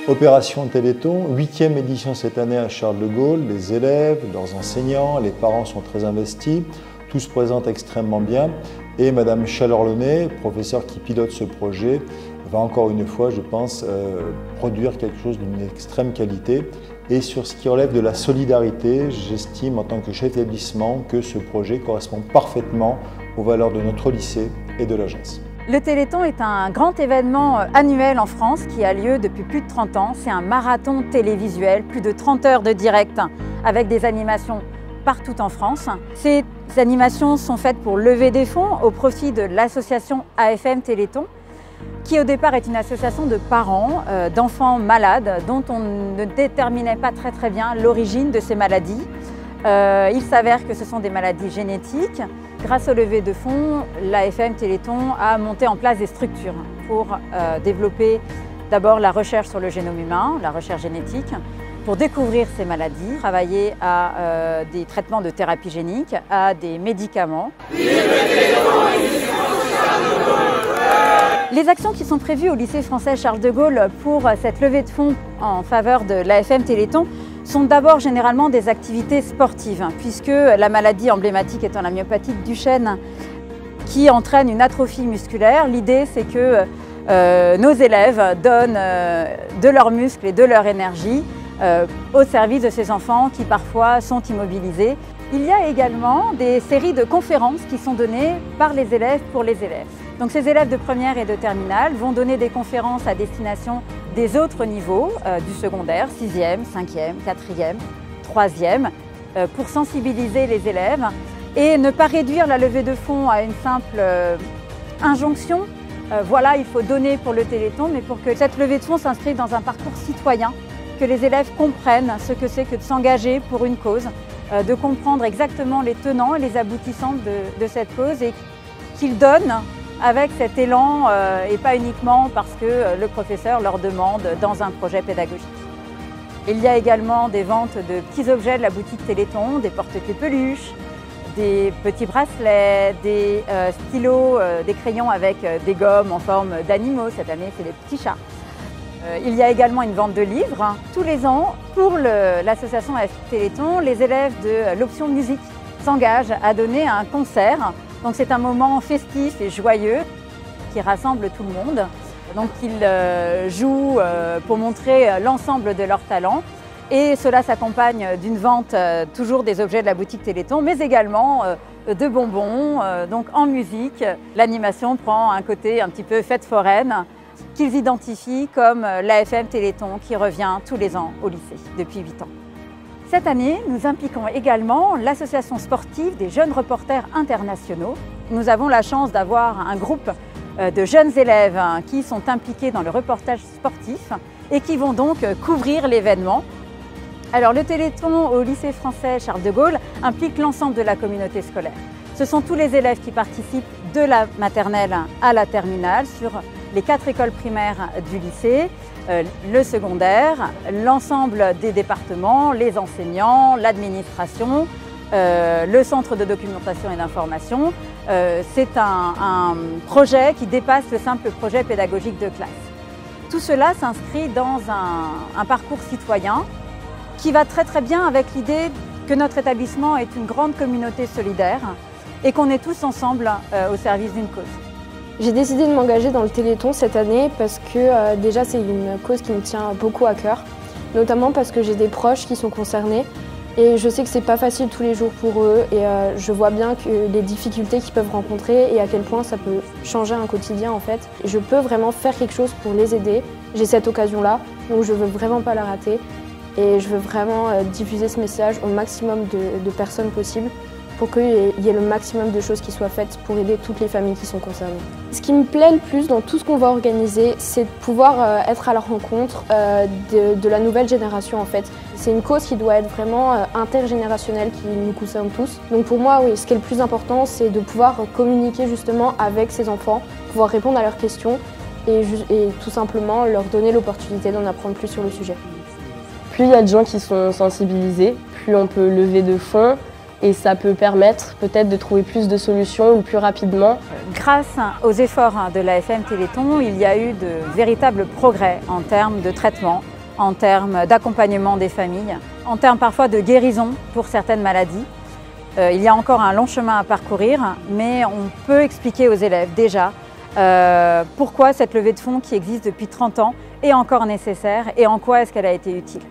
Opération Téléthon, 8e édition cette année à Charles de Gaulle. Les élèves, leurs enseignants, les parents sont très investis. Tout se présente extrêmement bien. Et Madame Chalorlonnet, professeure qui pilote ce projet, va encore une fois, je pense, produire quelque chose d'une extrême qualité. Et sur ce qui relève de la solidarité, j'estime en tant que chef d'établissement que ce projet correspond parfaitement aux valeurs de notre lycée et de l'agence. Le Téléthon est un grand événement annuel en France qui a lieu depuis plus de 30 ans. C'est un marathon télévisuel, plus de 30 heures de direct avec des animations partout en France. Ces animations sont faites pour lever des fonds au profit de l'association AFM Téléthon, qui au départ est une association de parents d'enfants malades dont on ne déterminait pas très bien l'origine de ces maladies. Il s'avère que ce sont des maladies génétiques. Grâce au levée de fonds, l'AFM Téléthon a monté en place des structures pour développer d'abord la recherche sur le génome humain, la recherche génétique, pour découvrir ces maladies, travailler à des traitements de thérapie génique, à des médicaments. Les actions qui sont prévues au lycée français Charles de Gaulle pour cette levée de fonds en faveur de l'AFM Téléthon sont d'abord généralement des activités sportives, puisque la maladie emblématique étant la myopathie de Duchenne qui entraîne une atrophie musculaire, l'idée c'est que nos élèves donnent de leurs muscles et de leur énergie au service de ces enfants qui parfois sont immobilisés. Il y a également des séries de conférences qui sont données par les élèves pour les élèves. Donc ces élèves de première et de terminale vont donner des conférences à destination des autres niveaux du secondaire, 6e, 5e, 4e, 3e, pour sensibiliser les élèves et ne pas réduire la levée de fonds à une simple injonction. Voilà, il faut donner pour le Téléthon, mais pour que cette levée de fonds s'inscrive dans un parcours citoyen, que les élèves comprennent ce que c'est que de s'engager pour une cause, de comprendre exactement les tenants et les aboutissants de cette cause et qu'ils donnent avec cet élan et pas uniquement parce que le professeur leur demande dans un projet pédagogique. Il y a également des ventes de petits objets de la boutique Téléthon, des porte-clés peluches, des petits bracelets, des stylos, des crayons avec des gommes en forme d'animaux. Cette année, c'est des petits chats. Il y a également une vente de livres. Tous les ans, pour l'association AFM Téléthon, les élèves de l'option musique s'engagent à donner un concert. Donc c'est un moment festif et joyeux qui rassemble tout le monde. Donc ils jouent pour montrer l'ensemble de leurs talents. Et cela s'accompagne d'une vente toujours des objets de la boutique Téléthon, mais également de bonbons. Donc en musique, l'animation prend un côté un petit peu fête foraine qu'ils identifient comme l'AFM Téléthon qui revient tous les ans au lycée depuis 8 ans. Cette année, nous impliquons également l'association sportive des jeunes reporters internationaux. Nous avons la chance d'avoir un groupe de jeunes élèves qui sont impliqués dans le reportage sportif et qui vont donc couvrir l'événement. Alors le Téléthon au lycée français Charles de Gaulle implique l'ensemble de la communauté scolaire. Ce sont tous les élèves qui participent de la maternelle à la terminale sur les 4 écoles primaires du lycée, le secondaire, l'ensemble des départements, les enseignants, l'administration, le centre de documentation et d'information. C'est un projet qui dépasse le simple projet pédagogique de classe. Tout cela s'inscrit dans un parcours citoyen qui va très bien avec l'idée que notre établissement est une grande communauté solidaire et qu'on est tous ensemble au service d'une cause. J'ai décidé de m'engager dans le Téléthon cette année parce que déjà c'est une cause qui me tient beaucoup à cœur, notamment parce que j'ai des proches qui sont concernés et je sais que c'est pas facile tous les jours pour eux et je vois bien que les difficultés qu'ils peuvent rencontrer et à quel point ça peut changer un quotidien en fait. Je peux vraiment faire quelque chose pour les aider, j'ai cette occasion-là, donc je veux vraiment pas la rater et je veux vraiment diffuser ce message au maximum de personnes possibles pour qu'il y ait le maximum de choses qui soient faites pour aider toutes les familles qui sont concernées. Ce qui me plaît le plus dans tout ce qu'on va organiser, c'est de pouvoir être à la rencontre de la nouvelle génération en fait. C'est une cause qui doit être vraiment intergénérationnelle, qui nous concerne tous. Donc pour moi, oui, ce qui est le plus important, c'est de pouvoir communiquer justement avec ces enfants, pouvoir répondre à leurs questions et tout simplement leur donner l'opportunité d'en apprendre plus sur le sujet. Plus il y a de gens qui sont sensibilisés, plus on peut lever de fonds. Et ça peut permettre peut-être de trouver plus de solutions ou plus rapidement. Grâce aux efforts de l'AFM Téléthon, il y a eu de véritables progrès en termes de traitement en termes d'accompagnement des familles, en termes parfois de guérison pour certaines maladies. Il y a encore un long chemin à parcourir, mais on peut expliquer aux élèves déjà pourquoi cette levée de fonds qui existe depuis 30 ans est encore nécessaire et en quoi est-ce qu'elle a été utile.